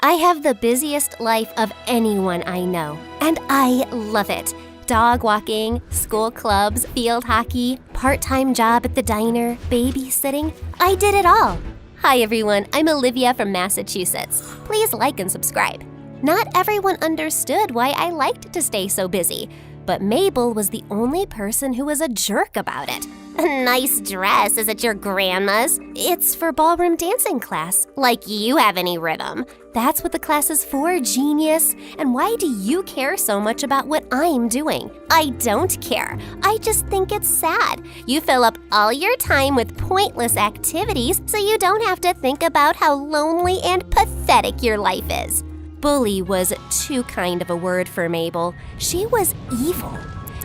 I have the busiest life of anyone I know, and I love it. Dog walking, school clubs, field hockey, part-time job at the diner, babysitting. I did it all. Hi everyone, I'm Olivia from Massachusetts. Please like and subscribe. Not everyone understood why I liked to stay so busy, but Mabel was the only person who was a jerk about it. Nice dress, is it your grandma's? It's for ballroom dancing class, like you have any rhythm. That's what the class is for, genius. And why do you care so much about what I'm doing? I don't care. I just think it's sad. You fill up all your time with pointless activities so you don't have to think about how lonely and pathetic your life is. Bully was too kind of a word for Mabel. She was evil.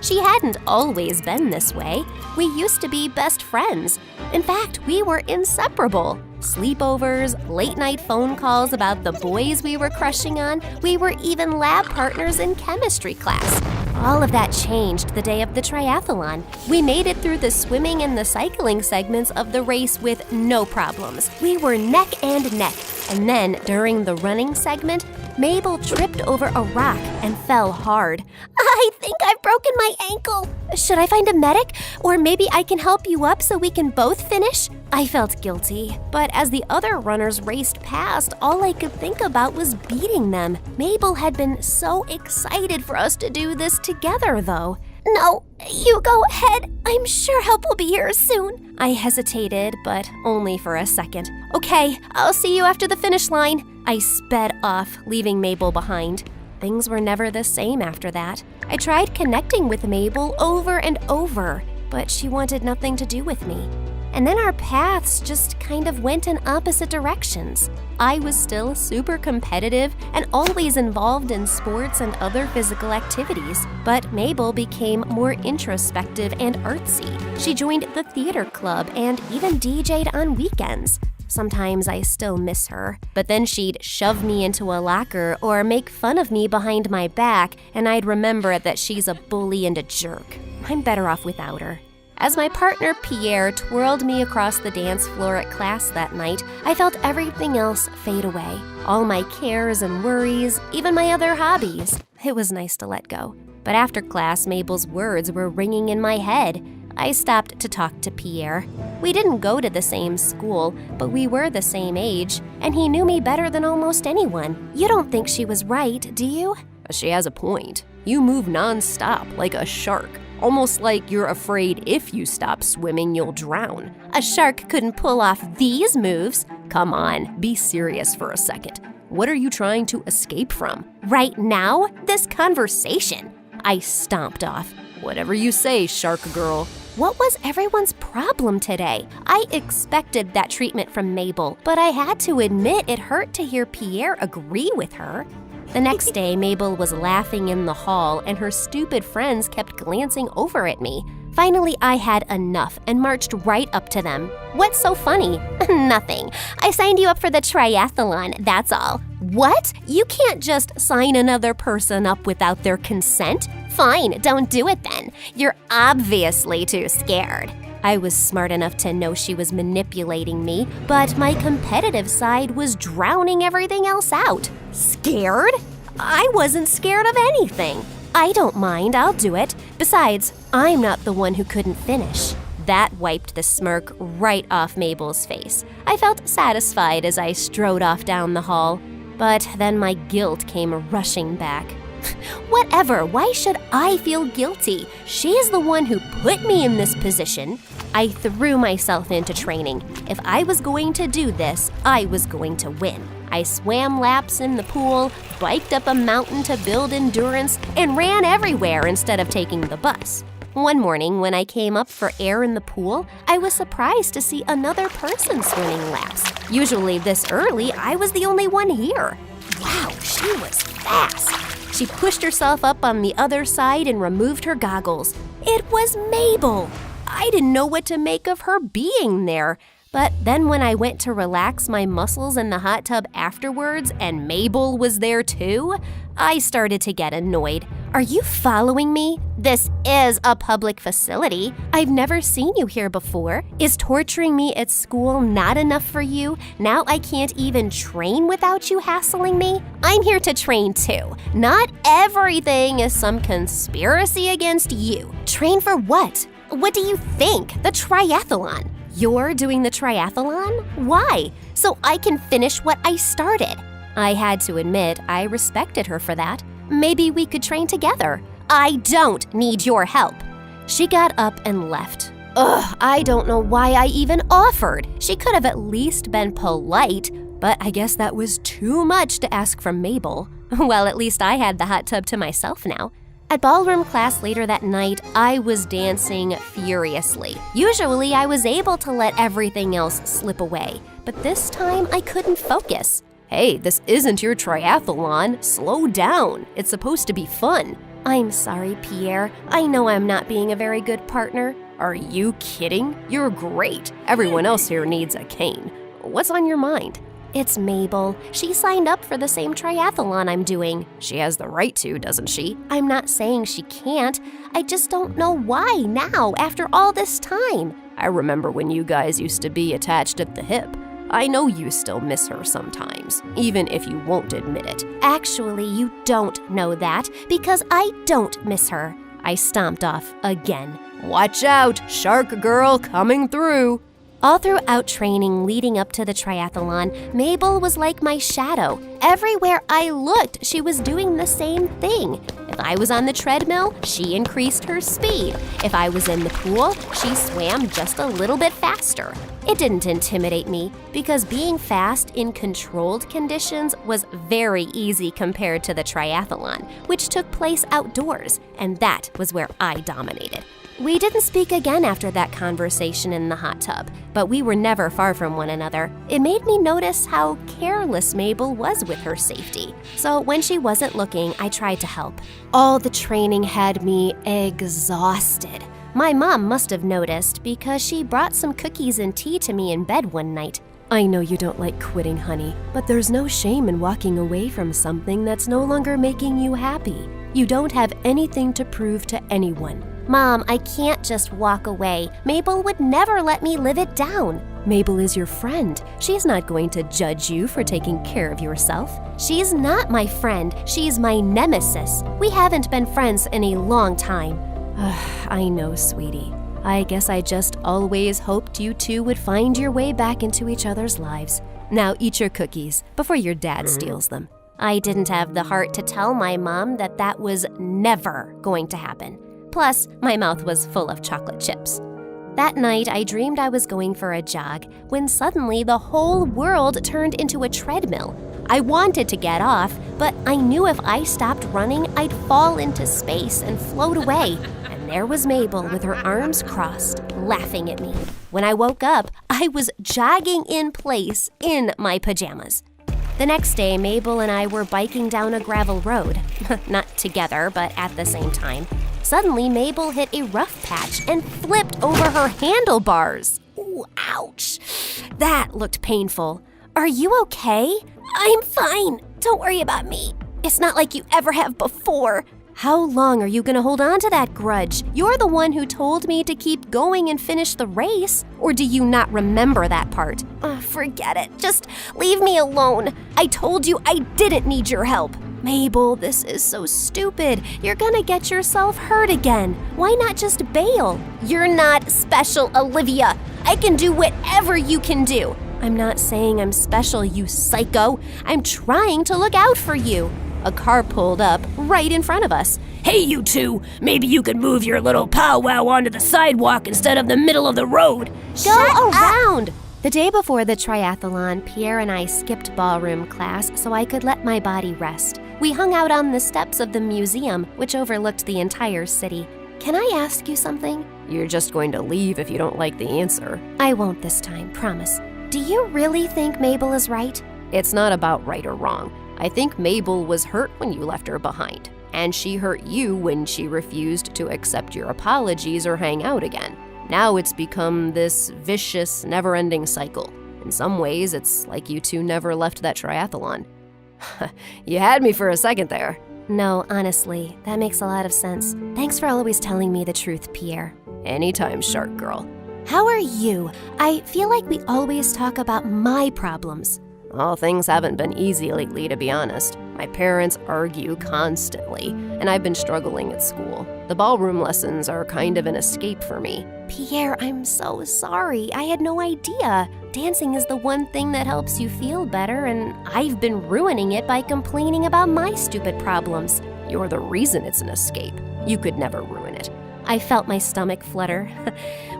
She hadn't always been this way. We used to be best friends. In fact, we were inseparable. Sleepovers, late-night phone calls about the boys we were crushing on. We were even lab partners in chemistry class. All of that changed the day of the triathlon. We made it through the swimming and the cycling segments of the race with no problems. We were neck and neck. And then, during the running segment, Mabel tripped over a rock and fell hard. I think I've broken my ankle. Should I find a medic? Or maybe I can help you up so we can both finish? I felt guilty, but as the other runners raced past, all I could think about was beating them. Mabel had been so excited for us to do this together, though. No, you go ahead. I'm sure help will be here soon. I hesitated, but only for a second. Okay, I'll see you after the finish line. I sped off, leaving Mabel behind. Things were never the same after that. I tried connecting with Mabel over and over, but she wanted nothing to do with me. And then our paths just kind of went in opposite directions. I was still super competitive and always involved in sports and other physical activities, but Mabel became more introspective and artsy. She joined the theater club and even DJ'd on weekends. Sometimes I still miss her, but then she'd shove me into a locker or make fun of me behind my back, and I'd remember that she's a bully and a jerk. I'm better off without her. As my partner Pierre twirled me across the dance floor at class that night, I felt everything else fade away. All my cares and worries, even my other hobbies. It was nice to let go. But after class, Mabel's words were ringing in my head. I stopped to talk to Pierre. We didn't go to the same school, but we were the same age, and he knew me better than almost anyone. You don't think she was right, do you? She has a point. You move non-stop like a shark. Almost like you're afraid if you stop swimming, you'll drown. A shark couldn't pull off these moves. Come on, be serious for a second. What are you trying to escape from? Right now, this conversation. I stomped off. Whatever you say, shark girl. What was everyone's problem today? I expected that treatment from Mabel, but I had to admit it hurt to hear Pierre agree with her. The next day, Mabel was laughing in the hall, and her stupid friends kept glancing over at me. Finally, I had enough and marched right up to them. What's so funny? Nothing. I signed you up for the triathlon, that's all. What? You can't just sign another person up without their consent? Fine, don't do it then. You're obviously too scared. I was smart enough to know she was manipulating me, but my competitive side was drowning everything else out. Scared? I wasn't scared of anything. I don't mind, I'll do it. Besides, I'm not the one who couldn't finish. That wiped the smirk right off Mabel's face. I felt satisfied as I strode off down the hall, but then my guilt came rushing back. Whatever, why should I feel guilty? She's the one who put me in this position. I threw myself into training. If I was going to do this, I was going to win. I swam laps in the pool, biked up a mountain to build endurance, and ran everywhere instead of taking the bus. One morning, when I came up for air in the pool, I was surprised to see another person swimming laps. Usually this early, I was the only one here. Wow, she was fast. She pushed herself up on the other side and removed her goggles. It was Mabel. I didn't know what to make of her being there. But then when I went to relax my muscles in the hot tub afterwards and Mabel was there too, I started to get annoyed. Are you following me? This is a public facility. I've never seen you here before. Is torturing me at school not enough for you? Now I can't even train without you hassling me? I'm here to train too. Not everything is some conspiracy against you. Train for what? What do you think? The triathlon. You're doing the triathlon? Why? So I can finish what I started. I had to admit I respected her for that. Maybe we could train together. I don't need your help. She got up and left. Ugh, I don't know why I even offered. She could have at least been polite, but I guess that was too much to ask from Mabel. Well, at least I had the hot tub to myself now. At ballroom class later that night, I was dancing furiously. Usually, I was able to let everything else slip away, but this time I couldn't focus. Hey, this isn't your triathlon. Slow down. It's supposed to be fun. I'm sorry, Pierre. I know I'm not being a very good partner. Are you kidding? You're great. Everyone else here needs a cane. What's on your mind? It's Mabel. She signed up for the same triathlon I'm doing. She has the right to, doesn't she? I'm not saying she can't. I just don't know why now, after all this time. I remember when you guys used to be attached at the hip. I know you still miss her sometimes, even if you won't admit it. Actually, you don't know that, because I don't miss her. I stomped off again. Watch out, shark girl coming through. All throughout training leading up to the triathlon, Mabel was like my shadow. Everywhere I looked, she was doing the same thing. If I was on the treadmill, she increased her speed. If I was in the pool, she swam just a little bit faster. It didn't intimidate me because being fast in controlled conditions was very easy compared to the triathlon, which took place outdoors, and that was where I dominated. We didn't speak again after that conversation in the hot tub, but we were never far from one another. It made me notice how careless Mabel was with her safety. So when she wasn't looking, I tried to help. All the training had me exhausted. My mom must have noticed because she brought some cookies and tea to me in bed one night. I know you don't like quitting, honey, but there's no shame in walking away from something that's no longer making you happy. You don't have anything to prove to anyone. Mom, I can't just walk away. Mabel would never let me live it down. Mabel is your friend. She's not going to judge you for taking care of yourself. She's not my friend. She's my nemesis. We haven't been friends in a long time. I know, sweetie. I guess I just always hoped you two would find your way back into each other's lives. Now eat your cookies before your dad steals them. I didn't have the heart to tell my mom that that was never going to happen. Plus, my mouth was full of chocolate chips. That night, I dreamed I was going for a jog when suddenly the whole world turned into a treadmill. I wanted to get off, but I knew if I stopped running, I'd fall into space and float away. And there was Mabel with her arms crossed, laughing at me. When I woke up, I was jogging in place in my pajamas. The next day, Mabel and I were biking down a gravel road. Not together, but at the same time. Suddenly, Mabel hit a rough patch and flipped over her handlebars. Ooh, ouch. That looked painful. Are you okay? I'm fine. Don't worry about me. It's not like you ever have before. How long are you going to hold on to that grudge? You're the one who told me to keep going and finish the race. Or do you not remember that part? Forget it. Just leave me alone. I told you I didn't need your help. Mabel, this is so stupid. You're gonna get yourself hurt again. Why not just bail? You're not special, Olivia. I can do whatever you can do. I'm not saying I'm special, you psycho. I'm trying to look out for you. A car pulled up right in front of us. Hey, you two, maybe you could move your little powwow onto the sidewalk instead of the middle of the road. Go around! The day before the triathlon, Pierre and I skipped ballroom class so I could let my body rest. We hung out on the steps of the museum, which overlooked the entire city. Can I ask you something? You're just going to leave if you don't like the answer. I won't this time, promise. Do you really think Mabel is right? It's not about right or wrong. I think Mabel was hurt when you left her behind, and she hurt you when she refused to accept your apologies or hang out again. Now it's become this vicious, never-ending cycle. In some ways, it's like you two never left that triathlon. You had me for a second there. No, honestly, that makes a lot of sense. Thanks for always telling me the truth, Pierre. Anytime, Shark Girl. How are you? I feel like we always talk about my problems. Well, things haven't been easy lately, to be honest. My parents argue constantly, and I've been struggling at school. The ballroom lessons are kind of an escape for me. Pierre, I'm so sorry. I had no idea. Dancing is the one thing that helps you feel better, and I've been ruining it by complaining about my stupid problems. You're the reason it's an escape. You could never ruin it. I felt my stomach flutter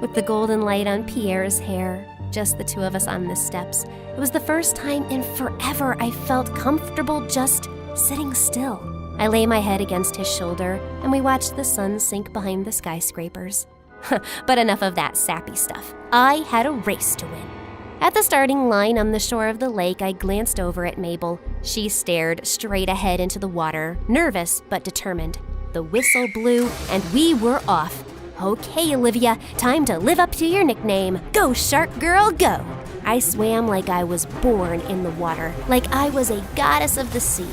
with the golden light on Pierre's hair. Just the two of us on the steps. It was the first time in forever I felt comfortable just sitting still. I lay my head against his shoulder, and we watched the sun sink behind the skyscrapers. But enough of that sappy stuff. I had a race to win. At the starting line on the shore of the lake, I glanced over at Mabel. She stared straight ahead into the water, nervous but determined. The whistle blew, and we were off. Okay, Olivia, time to live up to your nickname. Go, Shark Girl, go! I swam like I was born in the water, like I was a goddess of the sea.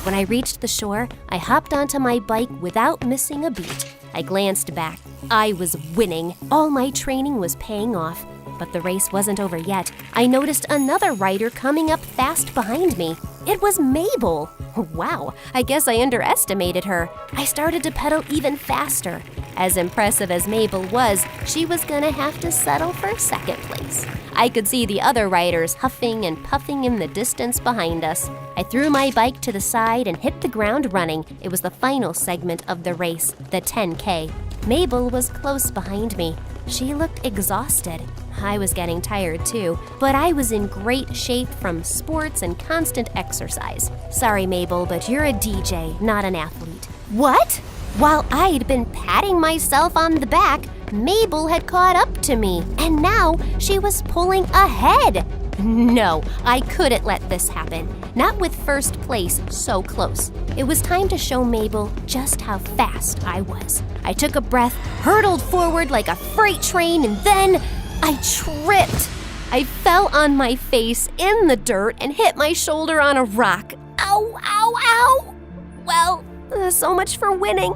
When I reached the shore, I hopped onto my bike without missing a beat. I glanced back. I was winning. All my training was paying off. But the race wasn't over yet. I noticed another rider coming up fast behind me. It was Mabel. Wow, I guess I underestimated her. I started to pedal even faster. As impressive as Mabel was, she was gonna have to settle for second place. I could see the other riders huffing and puffing in the distance behind us. I threw my bike to the side and hit the ground running. It was the final segment of the race, the 10K. Mabel was close behind me. She looked exhausted. I was getting tired too, but I was in great shape from sports and constant exercise. Sorry, Mabel, but you're a DJ, not an athlete. What? While I'd been patting myself on the back, Mabel had caught up to me, and now she was pulling ahead. No, I couldn't let this happen. Not with first place so close. It was time to show Mabel just how fast I was. I took a breath, hurtled forward like a freight train, and then I tripped. I fell on my face in the dirt and hit my shoulder on a rock. Ow, ow, ow! Well, so much for winning.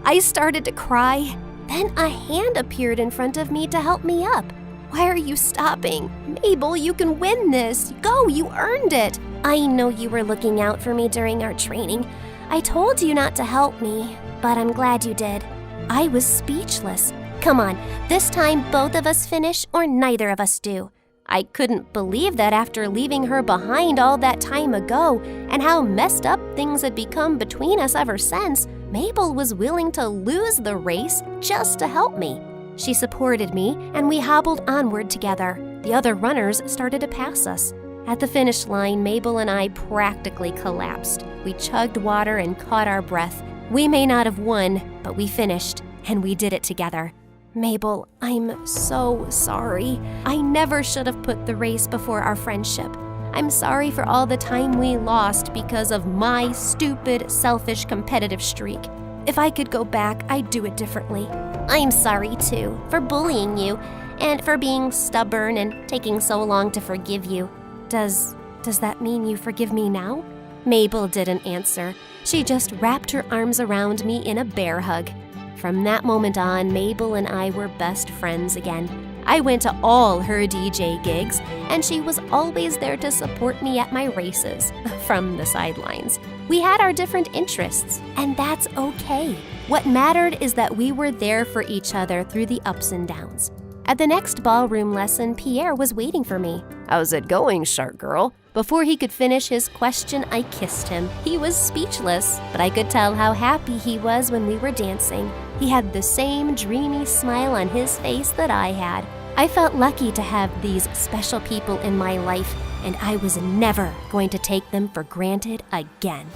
I started to cry. Then a hand appeared in front of me to help me up. Why are you stopping? Mabel, you can win this. Go, you earned it. I know you were looking out for me during our training. I told you not to help me, but I'm glad you did. I was speechless. Come on, this time both of us finish or neither of us do. I couldn't believe that after leaving her behind all that time ago and how messed up things had become between us ever since, Mabel was willing to lose the race just to help me. She supported me and we hobbled onward together. The other runners started to pass us. At the finish line, Mabel and I practically collapsed. We chugged water and caught our breath. We may not have won, but we finished, and we did it together. Mabel, I'm so sorry. I never should have put the race before our friendship. I'm sorry for all the time we lost because of my stupid, selfish, competitive streak. If I could go back, I'd do it differently. I'm sorry, too, for bullying you and for being stubborn and taking so long to forgive you. Does that mean you forgive me now? Mabel didn't answer. She just wrapped her arms around me in a bear hug. From that moment on, Mabel and I were best friends again. I went to all her DJ gigs, and she was always there to support me at my races, from the sidelines. We had our different interests, and that's okay. What mattered is that we were there for each other through the ups and downs. At the next ballroom lesson, Pierre was waiting for me. How's it going, Shark Girl? Before he could finish his question, I kissed him. He was speechless, but I could tell how happy he was when we were dancing. He had the same dreamy smile on his face that I had. I felt lucky to have these special people in my life, and I was never going to take them for granted again.